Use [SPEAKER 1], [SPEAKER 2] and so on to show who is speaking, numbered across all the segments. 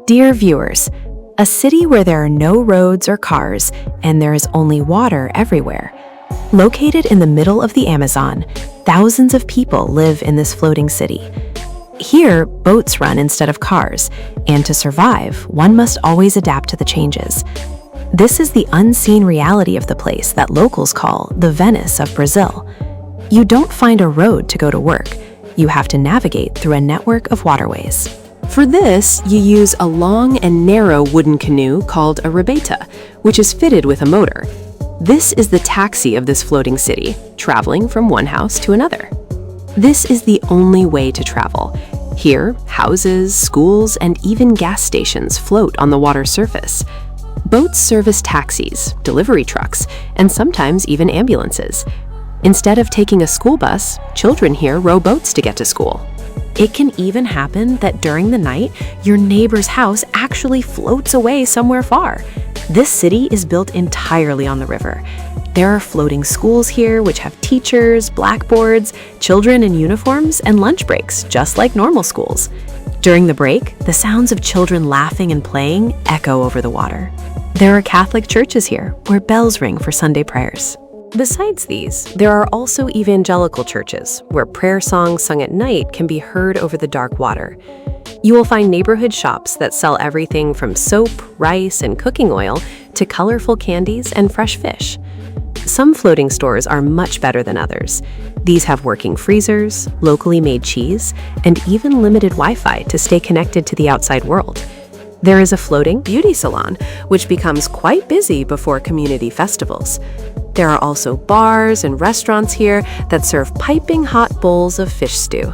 [SPEAKER 1] Dear viewers, a city where there are no roads or cars and there is only water everywhere. Located in the middle of the Amazon, thousands of people live in this floating city. Here, boats run instead of cars, and to survive, one must always adapt to the changes. This is the unseen reality of the place that locals call the Venice of Brazil. You don't find a road to go to work. You have to navigate through a network of waterways.
[SPEAKER 2] For this, you use a long and narrow wooden canoe called a rebeta, which is fitted with a motor. This is the taxi of this floating city, traveling from one house to another. This is the only way to travel. Here, houses, schools, and even gas stations float on the water's surface. Boats service taxis, delivery trucks, and sometimes even ambulances. Instead of taking a school bus, children here row boats to get to school. It can even happen that during the night, your neighbor's house actually floats away somewhere far. This city is built entirely on the river. There are floating schools here which have teachers, blackboards, children in uniforms, and lunch breaks, just like normal schools. During the break, the sounds of children laughing and playing echo over the water. There are Catholic churches here where bells ring for Sunday prayers. Besides these, there are also evangelical churches where prayer songs sung at night can be heard over the dark water. You will find neighborhood shops that sell everything from soap, rice, and cooking oil to colorful candies and fresh fish. Some floating stores are much better than others. These have working freezers, locally made cheese, and even limited Wi-Fi to stay connected to the outside world. There is a floating beauty salon, which becomes quite busy before community festivals. There are also bars and restaurants here that serve piping hot bowls of fish stew.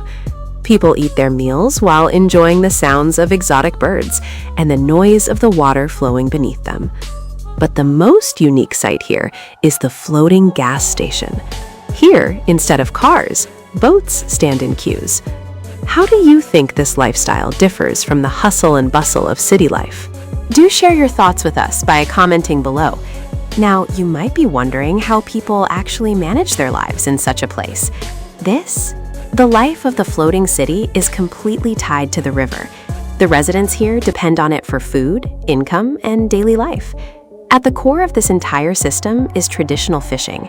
[SPEAKER 2] People eat their meals while enjoying the sounds of exotic birds and the noise of the water flowing beneath them. But the most unique sight here is the floating gas station. Here, instead of cars, boats stand in queues. How do you think this lifestyle differs from the hustle and bustle of city life? Do share your thoughts with us by commenting below. Now, you might be wondering how people actually manage their lives in such a place. The life of the floating city is completely tied to the river. The residents here depend on it for food, income, and daily life. At the core of this entire system is traditional fishing.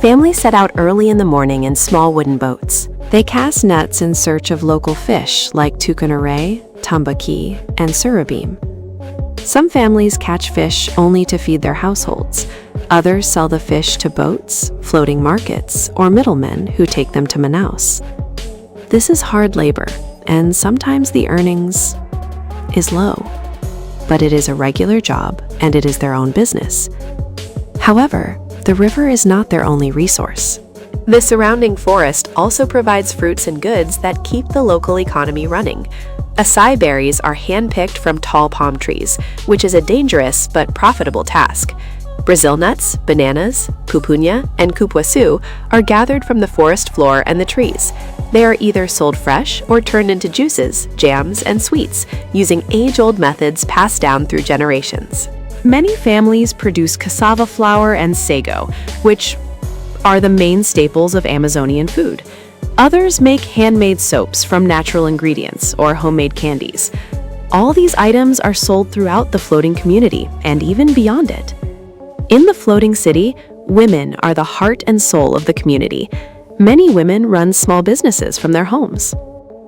[SPEAKER 2] Families set out early in the morning in small wooden boats. They cast nets in search of local fish like tucanaray, tambaqui, and surubim. Some families catch fish only to feed their households. Others sell the fish to boats, floating markets, or middlemen who take them to Manaus. This is hard labor, and sometimes the earnings is low. But it is a regular job, and it is their own business. However, the river is not their only resource. The surrounding forest also provides fruits and goods that keep the local economy running. Acai berries are hand-picked from tall palm trees, which is a dangerous but profitable task. Brazil nuts, bananas, pupunha, and cupuaçu are gathered from the forest floor and the trees. They are either sold fresh or turned into juices, jams, and sweets, using age-old methods passed down through generations. Many families produce cassava flour and sago, which are the main staples of Amazonian food. Others make handmade soaps from natural ingredients or homemade candies. All these items are sold throughout the floating community and even beyond it. In the floating city, women are the heart and soul of the community. Many women run small businesses from their homes.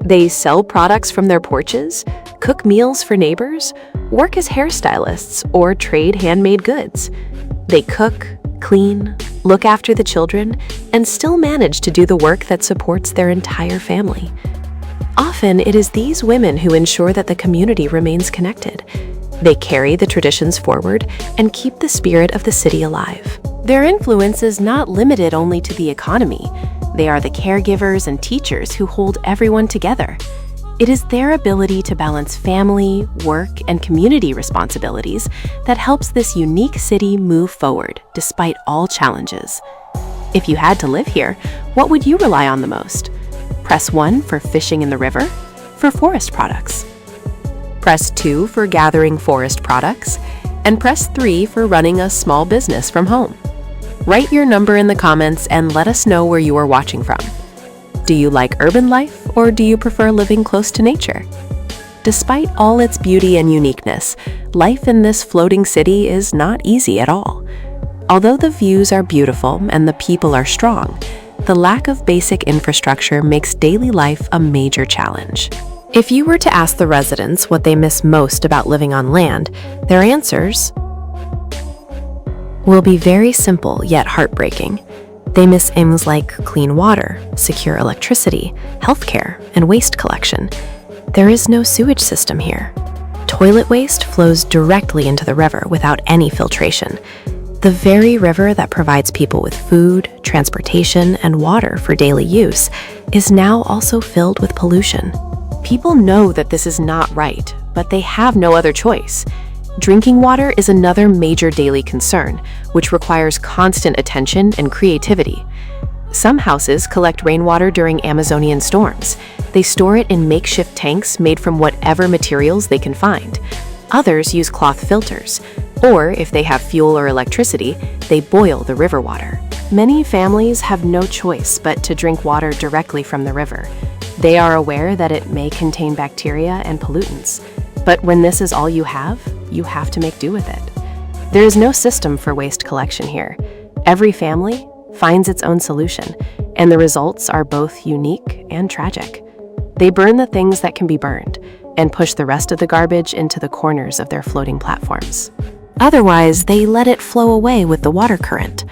[SPEAKER 2] They sell products from their porches, cook meals for neighbors, work as hairstylists, or trade handmade goods. They cook, clean, look after the children, and still manage to do the work that supports their entire family. Often, it is these women who ensure that the community remains connected. They carry the traditions forward and keep the spirit of the city alive. Their influence is not limited only to the economy. They are the caregivers and teachers who hold everyone together. It is their ability to balance family, work, and community responsibilities that helps this unique city move forward despite all challenges. If you had to live here, what would you rely on the most? Press 1 for fishing in the river, for forest products. Press 2 for gathering forest products, and press 3 for running a small business from home. Write your number in the comments and let us know where you are watching from. Do you like urban life, or do you prefer living close to nature? despite all its beauty and uniqueness, life in this floating city is not easy at all. Although the views are beautiful and the people are strong, the lack of basic infrastructure makes daily life a major challenge. If you were to ask the residents what they miss most about living on land, their answers will be very simple yet heartbreaking. They miss things like clean water, secure electricity, healthcare, and waste collection. There is no sewage system here. Toilet waste flows directly into the river without any filtration. The very river that provides people with food, transportation, and water for daily use is now also filled with pollution. People know that this is not right, but they have no other choice. Drinking water is another major daily concern, which requires constant attention and creativity. Some houses collect rainwater during Amazonian storms. They store it in makeshift tanks made from whatever materials they can find. Others use cloth filters, or if they have fuel or electricity, they boil the river water. Many families have no choice but to drink water directly from the river. They are aware that it may contain bacteria and pollutants, but when this is all you have to make do with it. There is no system for waste collection here. Every family finds its own solution, and the results are both unique and tragic. They burn the things that can be burned and push the rest of the garbage into the corners of their floating platforms. Otherwise, they let it flow away with the water current.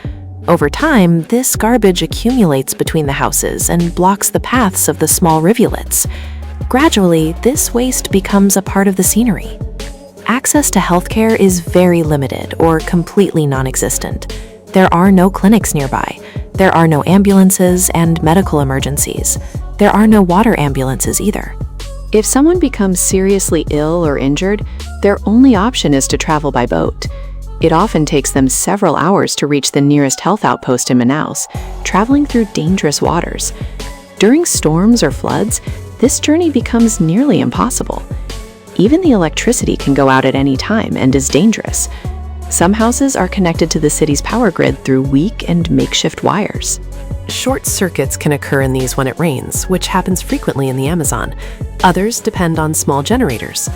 [SPEAKER 2] Over time, this garbage accumulates between the houses and blocks the paths of the small rivulets. Gradually, this waste becomes a part of the scenery. Access to healthcare is very limited or completely non-existent. There are no clinics nearby. There are no ambulances and medical emergencies. There are no water ambulances either. If someone becomes seriously ill or injured, their only option is to travel by boat. It often takes them several hours to reach the nearest health outpost in Manaus, traveling through dangerous waters. During storms or floods, this journey becomes nearly impossible. Even the electricity can go out at any time and is dangerous. Some houses are connected to the city's power grid through weak and makeshift wires. Short circuits can occur in these when it rains, which happens frequently in the Amazon. Others depend on small generators.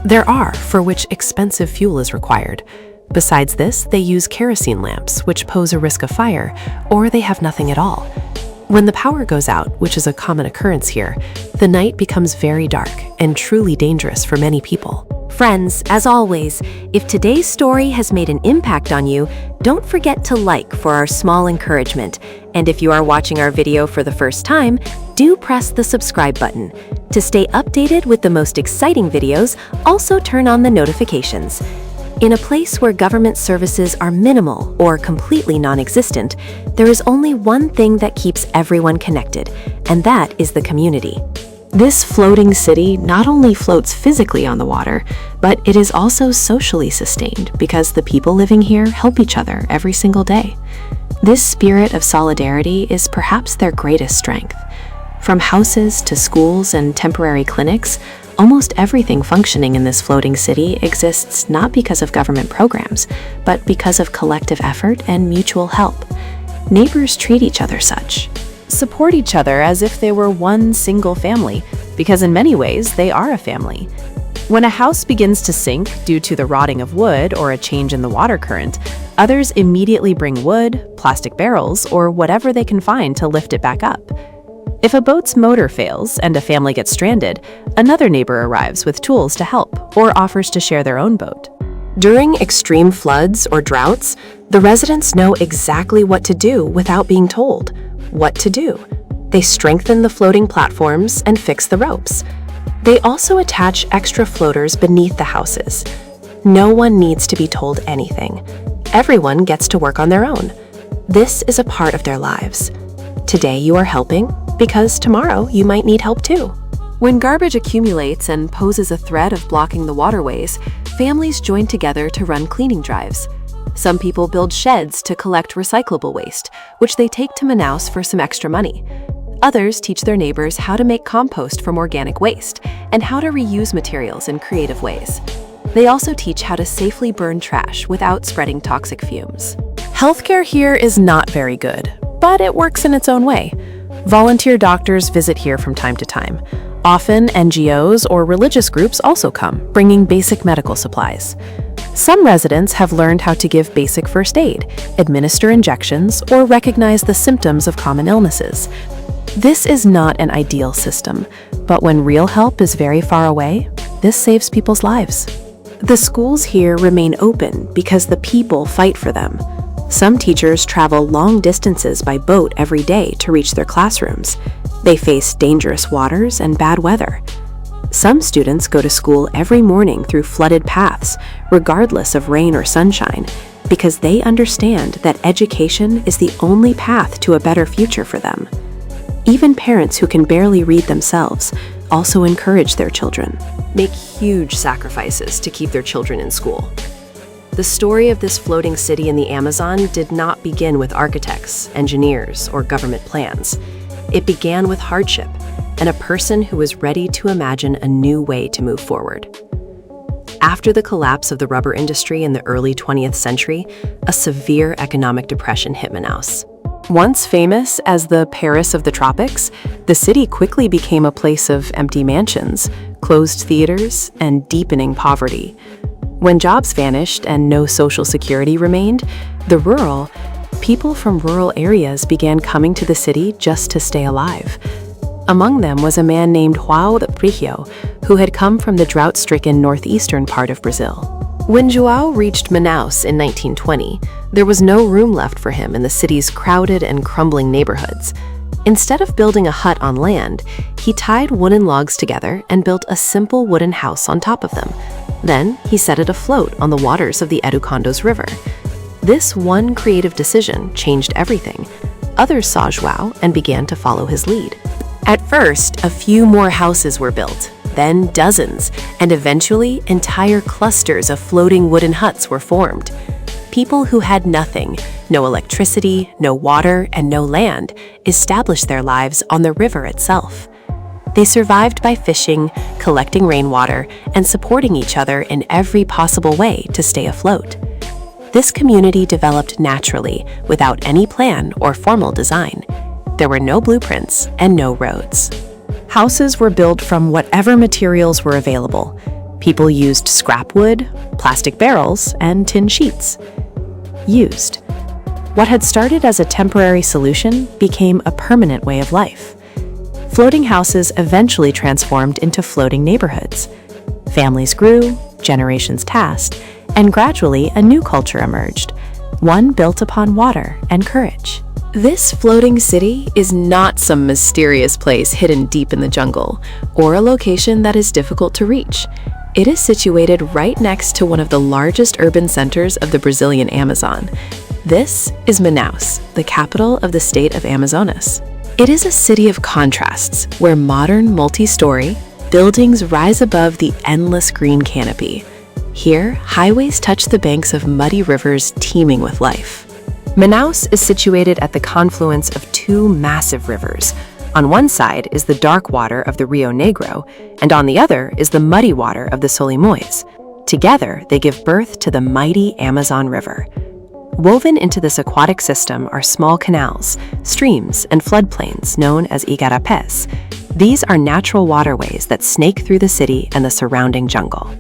[SPEAKER 2] There are for which expensive fuel is required. Besides this, they use kerosene lamps, which pose a risk of fire, or they have nothing at all. When the power goes out, which is a common occurrence here, the night becomes very dark and truly dangerous for many people.
[SPEAKER 1] Friends, as always, if today's story has made an impact on you, don't forget to like for our small encouragement. And if you are watching our video for the first time, do press the subscribe button. To stay updated with the most exciting videos, also turn on the notifications. In a place where government services are minimal or completely non-existent, there is only one thing that keeps everyone connected, and that is the community. This floating city not only floats physically on the water, but it is also socially sustained because the people living here help each other every single day. This spirit of solidarity is perhaps their greatest strength. From houses to schools and temporary clinics, almost everything functioning in this floating city exists not because of government programs, but because of collective effort and mutual help. Neighbors treat each other such. Support each other as if they were one single family, because in many ways they are a family. When a house begins to sink due to the rotting of wood or a change in the water current, others immediately bring wood, plastic barrels, or whatever they can find to lift it back up. If a boat's motor fails and a family gets stranded, another neighbor arrives with tools to help or offers to share their own boat. During extreme floods or droughts, the residents know exactly what to do without being told what to do. They strengthen the floating platforms and fix the ropes. They also attach extra floaters beneath the houses. No one needs to be told anything. Everyone gets to work on their own. This is a part of their lives. Today you are helping, because tomorrow you might need help too. When garbage accumulates and poses a threat of blocking the waterways, families join together to run cleaning drives. Some people build sheds to collect recyclable waste, which they take to Manaus for some extra money. Others teach their neighbors how to make compost from organic waste and how to reuse materials in creative ways. They also teach how to safely burn trash without spreading toxic fumes. Healthcare here is not very good, but it works in its own way. Volunteer doctors visit here from time to time. Often, NGOs or religious groups also come, bringing basic medical supplies. Some residents have learned how to give basic first aid, administer injections, or recognize the symptoms of common illnesses. This is not an ideal system, but when real help is very far away, this saves people's lives. The schools here remain open because the people fight for them. Some teachers travel long distances by boat every day to reach their classrooms. They face dangerous waters and bad weather. Some students go to school every morning through flooded paths, regardless of rain or sunshine, because they understand that education is the only path to a better future for them. Even parents who can barely read themselves also encourage their children,
[SPEAKER 2] Make huge sacrifices to keep their children in school. The story of this floating city in the Amazon did not begin with architects, engineers, or government plans. It began with hardship and a person who was ready to imagine a new way to move forward. After the collapse of the rubber industry in the early 20th century, a severe economic depression hit Manaus. Once famous as the Paris of the tropics, the city quickly became a place of empty mansions, closed theaters, and deepening poverty. When jobs vanished and no social security remained, people from rural areas began coming to the city just to stay alive. Among them was a man named João Frigio, who had come from the drought-stricken northeastern part of Brazil. When João reached Manaus in 1920, there was no room left for him in the city's crowded and crumbling neighborhoods. Instead of building a hut on land, he tied wooden logs together and built a simple wooden house on top of them. Then he set it afloat on the waters of the Educandos River. This one creative decision changed everything. Others saw João and began to follow his lead. At first, a few more houses were built, then dozens, and eventually entire clusters of floating wooden huts were formed. People who had nothing, no electricity, no water, and no land, established their lives on the river itself. They survived by fishing, collecting rainwater, and supporting each other in every possible way to stay afloat. This community developed naturally, without any plan or formal design. There were no blueprints and no roads. Houses were built from whatever materials were available. People used scrap wood, plastic barrels, and tin sheets. What had started as a temporary solution became a permanent way of life. Floating houses eventually transformed into floating neighborhoods. Families grew, generations passed, and gradually a new culture emerged, one built upon water and courage. This floating city is not some mysterious place hidden deep in the jungle, or a location that is difficult to reach. It is situated right next to one of the largest urban centers of the Brazilian Amazon. This is Manaus, the capital of the state of Amazonas. It is a city of contrasts, where modern multi-story buildings rise above the endless green canopy. Here, highways touch the banks of muddy rivers teeming with life. Manaus is situated at the confluence of two massive rivers. On one side is the dark water of the Rio Negro, and on the other is the muddy water of the Solimões. Together, they give birth to the mighty Amazon River. Woven into this aquatic system are small canals, streams, and floodplains known as igarapés. These are natural waterways that snake through the city and the surrounding jungle.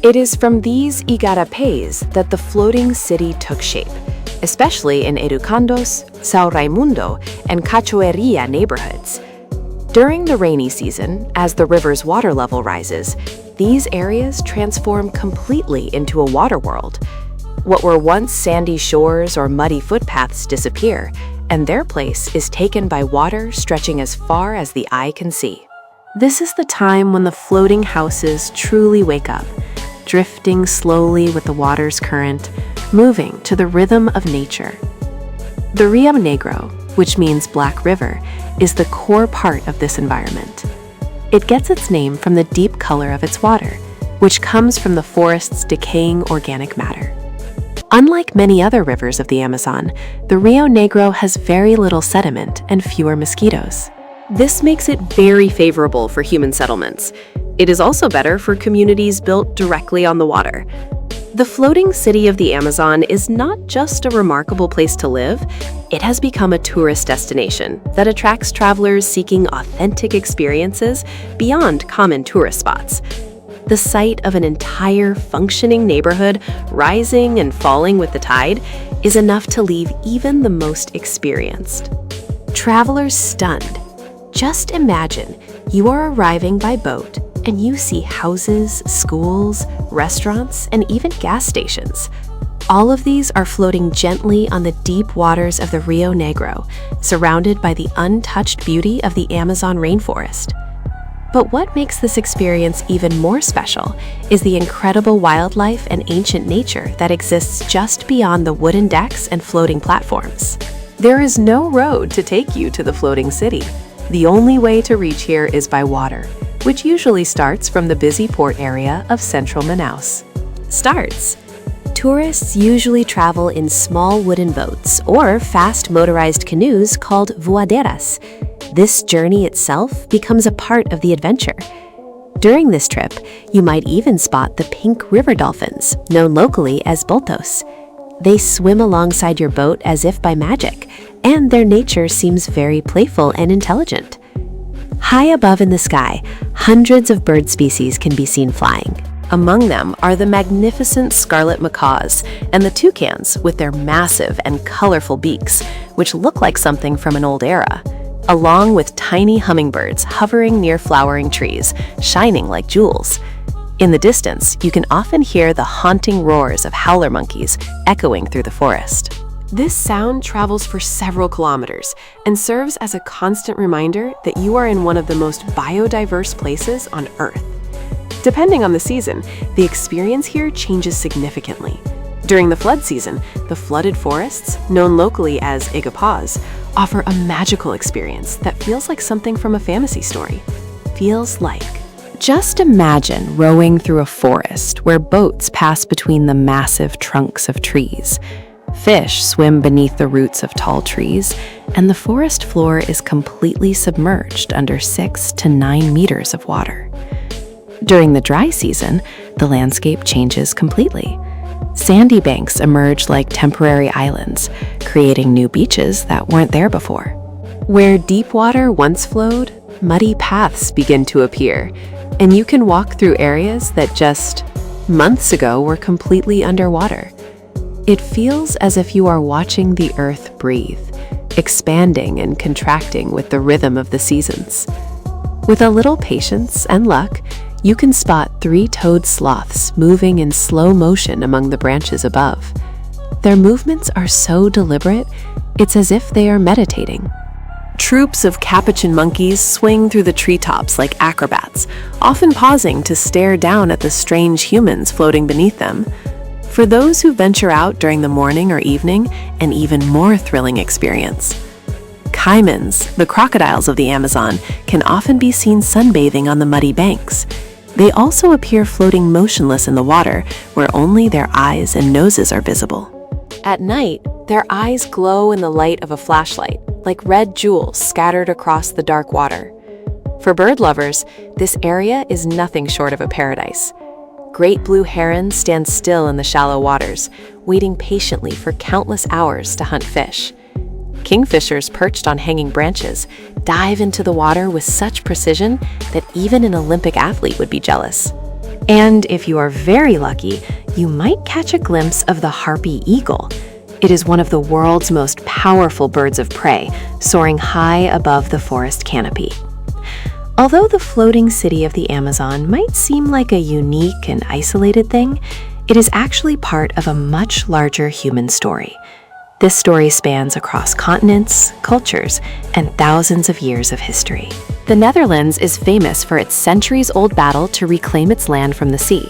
[SPEAKER 2] It is from these igarapés that the floating city took shape, especially in Educandos, São Raimundo, and Cachoeirinha neighborhoods. During the rainy season, as the river's water level rises, these areas transform completely into a water world. What were once sandy shores or muddy footpaths disappear, and their place is taken by water stretching as far as the eye can see. This is the time when the floating houses truly wake up, drifting slowly with the water's current, moving to the rhythm of nature. The Rio Negro, which means Black River, is the core part of this environment. It gets its name from the deep color of its water, which comes from the forest's decaying organic matter. Unlike many other rivers of the Amazon, the Rio Negro has very little sediment and fewer mosquitoes. This makes it very favorable for human settlements. It is also better for communities built directly on the water. The floating city of the Amazon is not just a remarkable place to live, it has become a tourist destination that attracts travelers seeking authentic experiences beyond common tourist spots. The sight of an entire functioning neighborhood rising and falling with the tide is enough to leave even the most experienced travelers stunned. Just imagine you are arriving by boat and you see houses, schools, restaurants, and even gas stations. All of these are floating gently on the deep waters of the Rio Negro, surrounded by the untouched beauty of the Amazon rainforest. But what makes this experience even more special is the incredible wildlife and ancient nature that exists just beyond the wooden decks and floating platforms. There is no road to take you to the floating city. The only way to reach here is by water, which usually starts from the busy port area of central Manaus. Tourists usually travel in small wooden boats or fast motorized canoes called voaderas. This journey itself becomes a part of the adventure. During this trip, you might even spot the pink river dolphins, known locally as boltos. They swim alongside your boat as if by magic, and their nature seems very playful and intelligent. High above in the sky, hundreds of bird species can be seen flying. Among them are the magnificent scarlet macaws and the toucans with their massive and colorful beaks, which look like something from an old era, along with tiny hummingbirds hovering near flowering trees, shining like jewels. In the distance, you can often hear the haunting roars of howler monkeys echoing through the forest. This sound travels for several kilometers and serves as a constant reminder that you are in one of the most biodiverse places on Earth. Depending on the season, the experience here changes significantly. During the flood season, the flooded forests, known locally as igapás, offer a magical experience that feels like something from a fantasy story. Just imagine rowing through a forest where boats pass between the massive trunks of trees. Fish swim beneath the roots of tall trees, and the forest floor is completely submerged under 6 to 9 meters of water. During the dry season, the landscape changes completely. Sandy banks emerge like temporary islands, creating new beaches that weren't there before. Where deep water once flowed, muddy paths begin to appear, and you can walk through areas that just months ago were completely underwater. It feels as if you are watching the earth breathe, expanding and contracting with the rhythm of the seasons. With a little patience and luck, you can spot 3-toed sloths moving in slow motion among the branches above. Their movements are so deliberate, it's as if they are meditating. Troops of capuchin monkeys swing through the treetops like acrobats, often pausing to stare down at the strange humans floating beneath them. For those who venture out during the morning or evening, an even more thrilling experience. Caimans, the crocodiles of the Amazon, can often be seen sunbathing on the muddy banks. They also appear floating motionless in the water, where only their eyes and noses are visible. At night, their eyes glow in the light of a flashlight, like red jewels scattered across the dark water. For bird lovers, this area is nothing short of a paradise. Great blue herons stand still in the shallow waters, waiting patiently for countless hours to hunt fish. Kingfishers perched on hanging branches dive into the water with such precision that even an Olympic athlete would be jealous. And if you are very lucky, you might catch a glimpse of the harpy eagle. It is one of the world's most powerful birds of prey, soaring high above the forest canopy. Although the floating city of the Amazon might seem like a unique and isolated thing, it is actually part of a much larger human story. This story spans across continents, cultures, and thousands of years of history. The Netherlands is famous for its centuries-old battle to reclaim its land from the sea.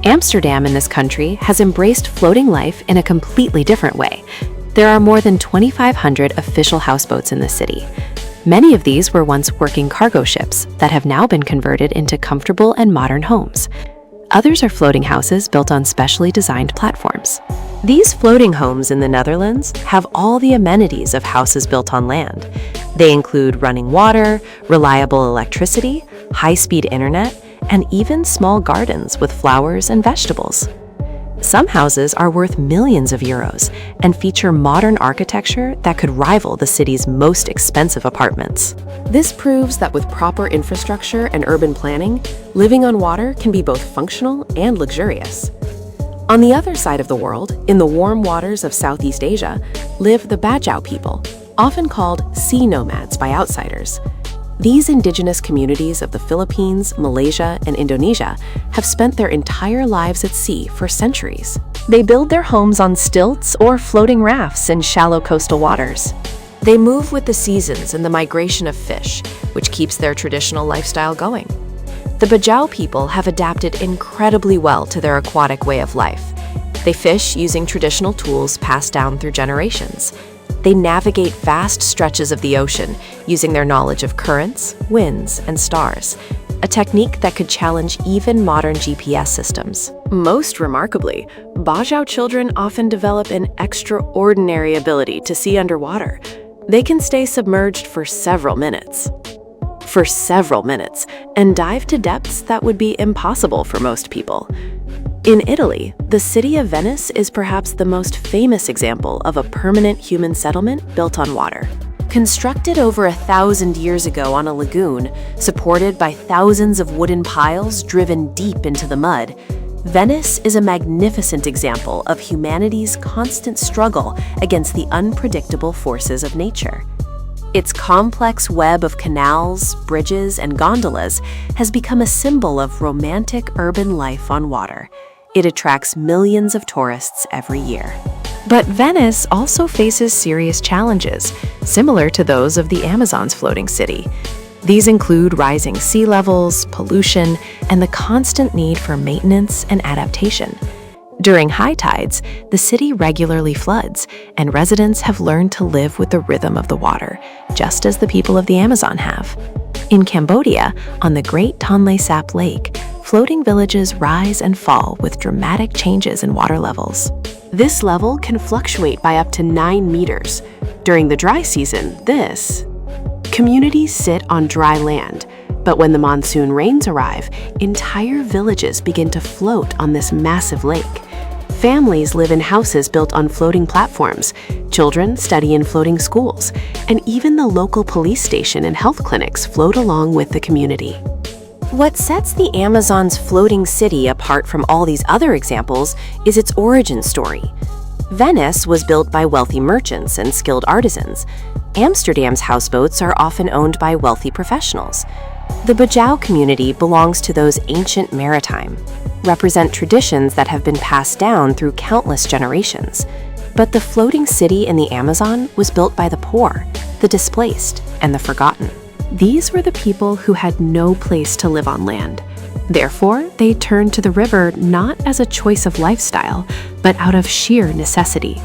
[SPEAKER 2] Amsterdam in this country has embraced floating life in a completely different way. There are more than 2,500 official houseboats in the city. Many of these were once working cargo ships that have now been converted into comfortable and modern homes. Others are floating houses built on specially designed platforms. These floating homes in the Netherlands have all the amenities of houses built on land. They include running water, reliable electricity, high-speed internet,
[SPEAKER 1] and even small gardens with flowers and vegetables. Some houses are worth millions of euros and feature modern architecture that could rival the city's most expensive apartments.
[SPEAKER 2] This proves that with proper infrastructure and urban planning, living on water can be both functional and luxurious. On the other side of the world, in the warm waters of Southeast Asia, live the Bajau people, often called sea nomads by outsiders. These indigenous communities of the Philippines, Malaysia, and Indonesia have spent their entire lives at sea for centuries. They build their homes on stilts or floating rafts in shallow coastal waters. They move with the seasons and the migration of fish, which keeps their traditional lifestyle going. The Bajau people have adapted incredibly well to their aquatic way of life. They fish using traditional tools passed down through generations. They navigate vast stretches of the ocean using their knowledge of currents, winds, and stars, a technique that could challenge even modern GPS systems. Most remarkably, Bajau children often develop an extraordinary ability to see underwater. They can stay submerged for several minutes, and dive to depths that would be impossible for most people. In Italy, the city of Venice is perhaps the most famous example of a permanent human settlement built on water. Constructed over 1,000 years ago on a lagoon, supported by thousands of wooden piles driven deep into the mud, Venice is a magnificent example of humanity's constant struggle against the unpredictable forces of nature. Its complex web of canals, bridges, and gondolas has become a symbol of romantic urban life on water. It attracts millions of tourists every year. But Venice also faces serious challenges, similar to those of the Amazon's floating city. These include rising sea levels, pollution, and the constant need for maintenance and adaptation. During high tides, the city regularly floods, and residents have learned to live with the rhythm of the water, just as the people of the Amazon have. In Cambodia, on the Great Tonle Sap Lake, floating villages rise and fall with dramatic changes in water levels. This level can fluctuate by up to 9 meters. During the dry season, communities sit on dry land, but when the monsoon rains arrive, entire villages begin to float on this massive lake. Families live in houses built on floating platforms, children study in floating schools, and even the local police station and health clinics float along with the community. What sets the Amazon's floating city apart from all these other examples is its origin story. Venice was built by wealthy merchants and skilled artisans. Amsterdam's houseboats are often owned by wealthy professionals. The Bajau community belongs to those ancient maritime, represent traditions that have been passed down through countless generations. But the floating city in the Amazon was built by the poor, the displaced, and the forgotten. These were the people who had no place to live on land. Therefore, they turned to the river not as a choice of lifestyle, but out of sheer necessity.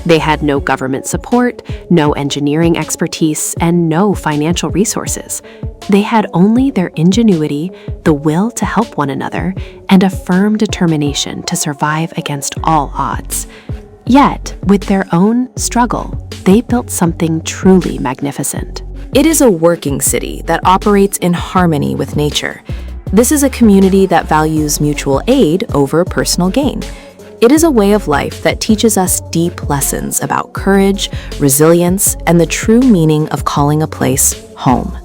[SPEAKER 2] They had no government support, no engineering expertise, and no financial resources. They had only their ingenuity, the will to help one another, and a firm determination to survive against all odds. Yet, with their own struggle, they built something truly magnificent. It is a working city that operates in harmony with nature. This is a community that values mutual aid over personal gain. It is a way of life that teaches us deep lessons about courage, resilience, and the true meaning of calling a place home.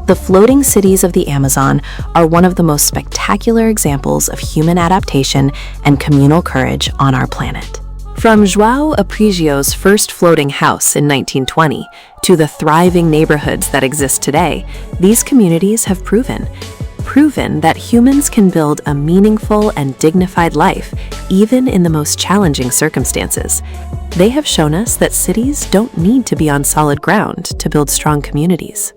[SPEAKER 2] The floating cities of the Amazon are one of the most spectacular examples of human adaptation and communal courage on our planet. From João Aprigio's first floating house in 1920 to the thriving neighborhoods that exist today, these communities have proven that humans can build a meaningful and dignified life even in the most challenging circumstances. They have shown us that cities don't need to be on solid ground to build strong communities.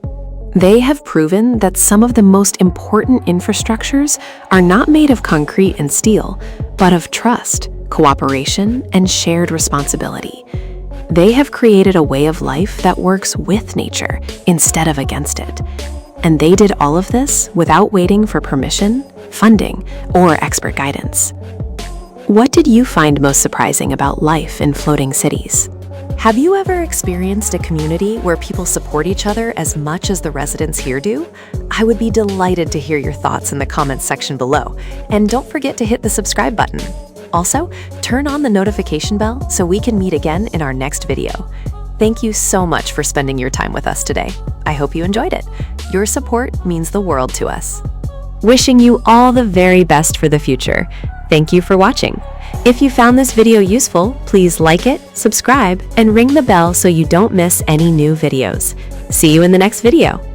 [SPEAKER 2] They have proven that some of the most important infrastructures are not made of concrete and steel, but of trust, cooperation, and shared responsibility. They have created a way of life that works with nature instead of against it. And they did all of this without waiting for permission, funding, or expert guidance. What did you find most surprising about life in floating cities? Have you ever experienced a community where people support each other as much as the residents here do?
[SPEAKER 1] I would be delighted to hear your thoughts in the comments section below, and don't forget to hit the subscribe button. Also, turn on the notification bell so we can meet again in our next video. Thank you so much for spending your time with us today. I hope you enjoyed it. Your support means the world to us. Wishing you all the very best for the future. Thank you for watching. If you found this video useful, please like it, subscribe, and ring the bell so you don't miss any new videos. See you in the next video.